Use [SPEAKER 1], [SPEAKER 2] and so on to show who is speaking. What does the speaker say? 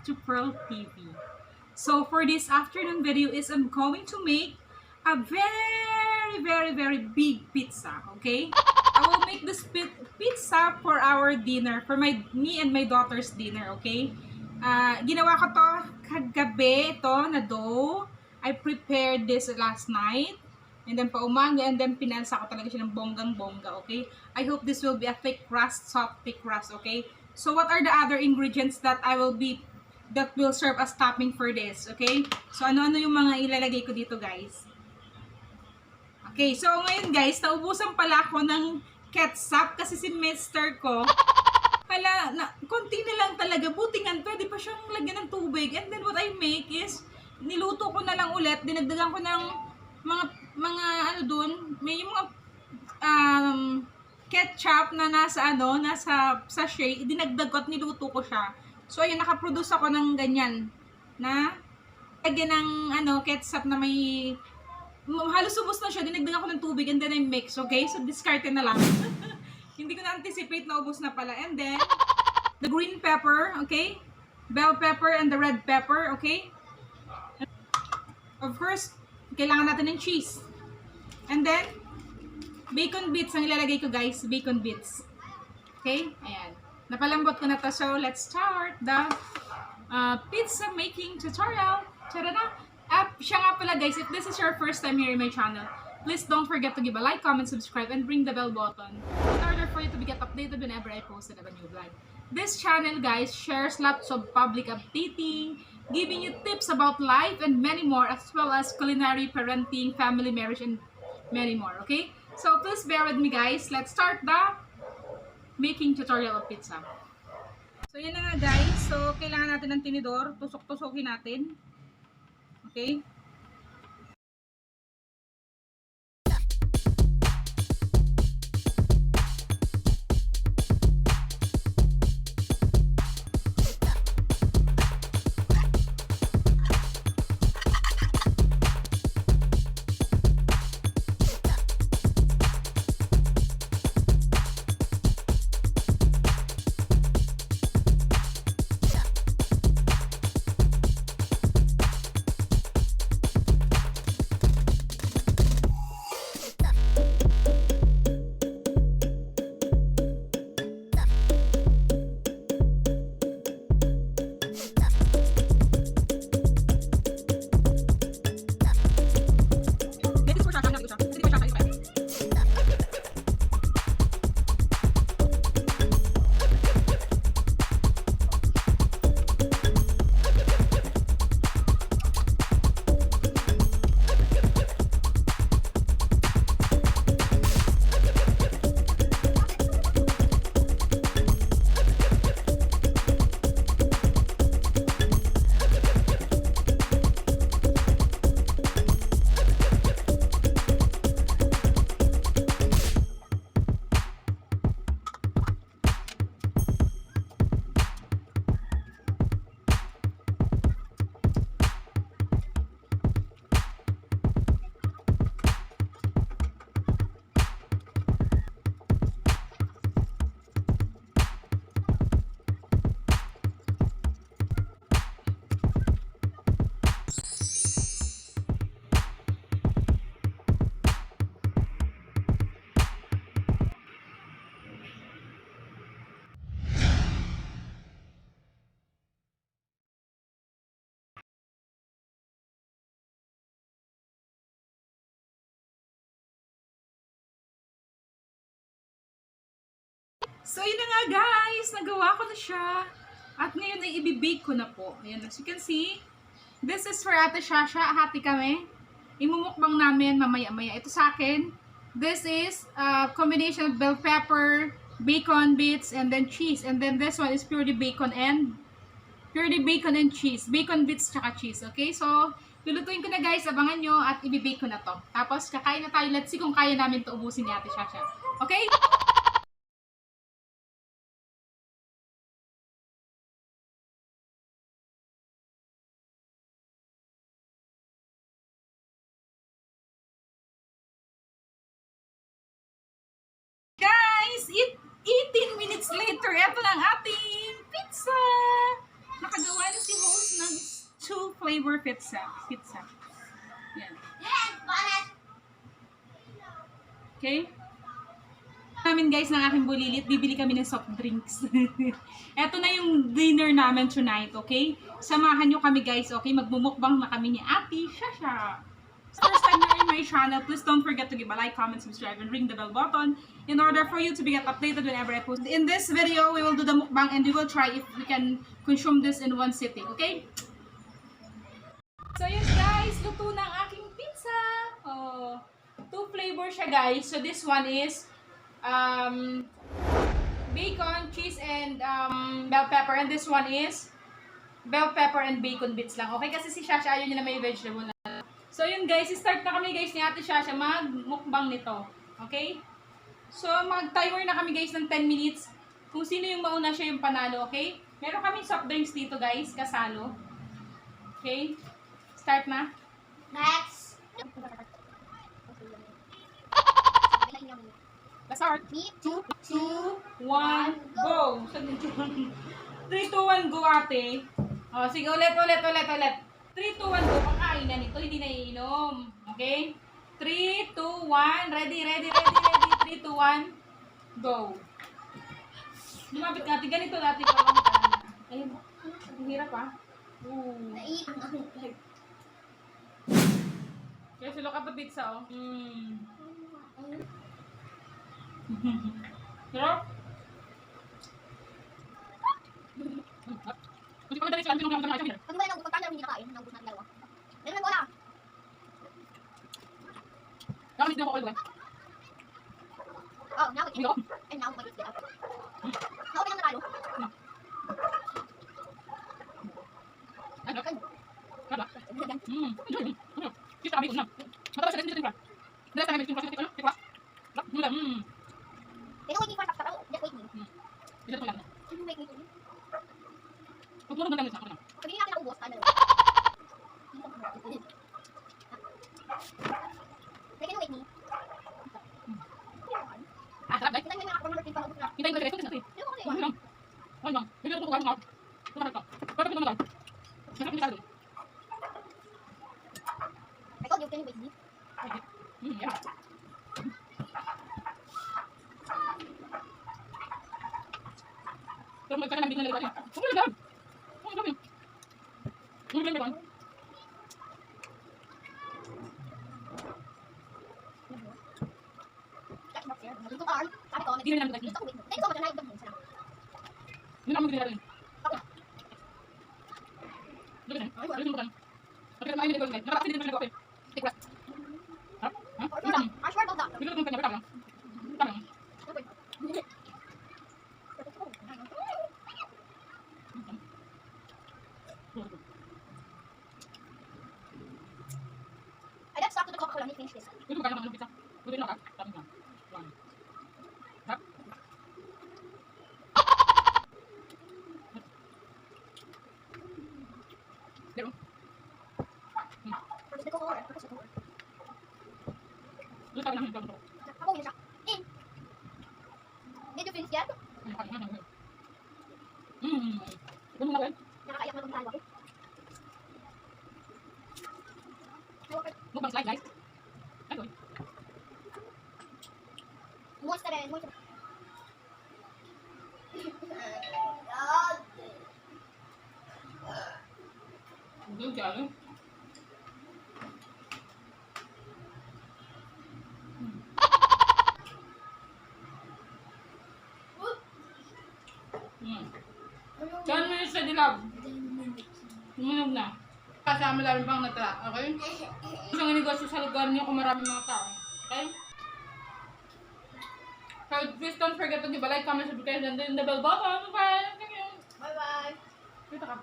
[SPEAKER 1] back to Pherl TV. So for this afternoon video is I'm going to make a very big pizza, okay? I will make this pizza for our dinner, for me and my daughter's dinner, okay? Ginawa ko to kagabi, ito na dough. I prepared this last night. And then paumaga, and then pinansa ko talaga siya ng bonggang-bongga, okay? I hope this will be a thick crust, soft thick crust, okay? So what are the other ingredients that that will serve as topping for this, okay? So ano-ano yung mga ilalagay ko dito, guys? Okay, so ngayon guys, naubusan pala ako ng ketchup kasi si mister ko, konti na lang talaga, butingan, pwede pa siyang lagyan ng tubig. And then what I make is, niluto ko na lang ulit, dinagdagan ko ng mga ano dun, may yung mga ketchup na nasa sachet, dinagdag ko at niluto ko siya. So ayun, nakaproduce ako ng ganyan na lagyan ng ketchup na may halos ubos na siya, dinagdagan ko ng tubig and then I mix, okay? So discard na lang. Hindi ko na-anticipate na ubos na pala. And then the green pepper, okay? Bell pepper and the red pepper, okay? Of course, kailangan natin ng cheese. And then, bacon bits ang ilalagay ko, guys. Bacon bits. Okay? Ayan. Napalambot ko na to. So, let's start the pizza making tutorial. Tara-da! Siya nga pala, guys, if this is your first time here in my channel, please don't forget to give a like, comment, subscribe, and ring the bell button in order for you to get updated whenever I post a new vlog. This channel, guys, shares lots of public updating, giving you tips about life and many more, as well as culinary, parenting, family, marriage, and many more, okay? So please bear with me, guys. Let's start the making tutorial of pizza. So yan na nga, guys. So kailangan natin ng tinidor. Tusok-tusokin natin. Okay? So, yun na nga, guys. Nagawa ko na siya. At ngayon ay ibibake ko na po. Ayan, as you can see, this is for Ate Shasha. Hati kami. Imumukbang namin mamaya-maya. Ito sa akin, this is a combination of bell pepper, bacon bits, and then cheese. And then this one is purely bacon and cheese. Bacon bits tsaka cheese. Okay, so, lulutuin ko na, guys. Abangan nyo at ibibake ko na to. Tapos, kakain na tayo. Let's see kung kaya namin to ubusin ni Ate Shasha. Okay? Guys, 18 minutes later, eto na ang ating pizza! Nakagawa na si 2 flavor pizza. Yan. Okay? Namin guys ng aking bulilit, bibili kami ng soft drinks. Eto na yung dinner namin tonight, okay? Samahan nyo kami guys, okay? Magmumukbang na kami ni Ate Shasha. First time you're in my channel, please don't forget to give a like, comment, subscribe, and ring the bell button in order for you to be updated whenever I post. In this video, we will do the mukbang and we will try if we can consume this in one sitting, okay? So yes guys, luto na ang aking pizza. Oh, 2 flavor siya guys. So this one is bacon, cheese, and bell pepper. And this one is bell pepper and bacon bits lang. Okay, kasi si Shasha ayaw niya na may vegetable na. So yun guys, start na kami guys ni Ate Shasha magmukbang nito. Okay? So mag-timer na kami guys ng 10 minutes. Kung sino yung mauna siya yung panalo, okay? Meron kami soft drinks dito guys, kasalo. Okay? Start na.
[SPEAKER 2] Next.
[SPEAKER 1] Let's start. 3, 2, 1, go! 3, 2, 1, go ate. O, sige, ulit. 3, 2, 1, go. Pakain na nito, hindi na iinom. Okay? 3, 2, 1, ready. 3, 2, 1, go. Lumapit ka, ganito natin. Ayun, ang hirap ah. Kasi look at the pizza oh. Sarap. Kasi pag dali sila, hindi naman kami
[SPEAKER 2] Pag wala nang pagkain namin hindi nakain, naubos natin dalawa. Meron na wala.
[SPEAKER 1] Kami hindi ako ulit.
[SPEAKER 2] Oh, now we can. And now we can. Now na tayo.
[SPEAKER 1] Ano? Kada. Kita kami una. Mata sa dito ba? Dala sa kami dito dito. Dito. Mula.
[SPEAKER 2] Pero waiting for tapos just wait me.
[SPEAKER 1] Dito ko lang.
[SPEAKER 2] Wait me.
[SPEAKER 1] Kung ano lang sa ako.
[SPEAKER 2] Pag hindi natin naubos tayo. Wait me.
[SPEAKER 1] Ah, sarap guys.
[SPEAKER 2] Kita nyo yung ako naman pa ubos na.
[SPEAKER 1] Kita yung guys, ito natin. Ano lang? Ano lang? Hindi ko kuha ng ako. Kuha ka. Pero ito naman. Sarap ni Carlo.
[SPEAKER 2] I told you, can you wait me?
[SPEAKER 1] Yeah. Pero magkakaroon ng biglang nalagay. Kumuli lang. Kumuli lang.
[SPEAKER 2] That's not fair. Dito ka, sabi ko,
[SPEAKER 1] Hindi na namin
[SPEAKER 2] dito ko wait mo. Thank you so much, na-ibig mo sila.
[SPEAKER 1] Yun ang magiging natin.
[SPEAKER 2] Okay.
[SPEAKER 1] Look at him. Look at him. Okay, main dito guys. Nakapili din ako. Take rest. Ha? Ha?
[SPEAKER 2] I swear about that.
[SPEAKER 1] Bigla kong kanya lang. Tama.
[SPEAKER 2] I got stuck to the Coca-Cola. Let me finish this.
[SPEAKER 1] Ito kaya naman ng pizza. Buti na ka. Tama nga. Ha? Dero.
[SPEAKER 2] Purpose the Coca-Cola. Purpose the Coca-Cola.
[SPEAKER 1] Luto na ng pizza.
[SPEAKER 2] Ako yun siya. Did you finish yet?
[SPEAKER 1] Ito na rin.
[SPEAKER 2] Nakakaiyak na kung tayo ako.
[SPEAKER 1] Mukbang slide guys. Ano?
[SPEAKER 2] Monster rin. Monster.
[SPEAKER 1] Doon ka ano? Saan mo yung sa dilab? Tumunog na. Kasama lang pang natala, okay? Isang negosyo sa lugar niyo kung maraming mga tao. Okay? So please don't forget to give a like, comment, subscribe, and then the bell button. Bye! Thank you!
[SPEAKER 2] Bye-bye.
[SPEAKER 1] Dito ka.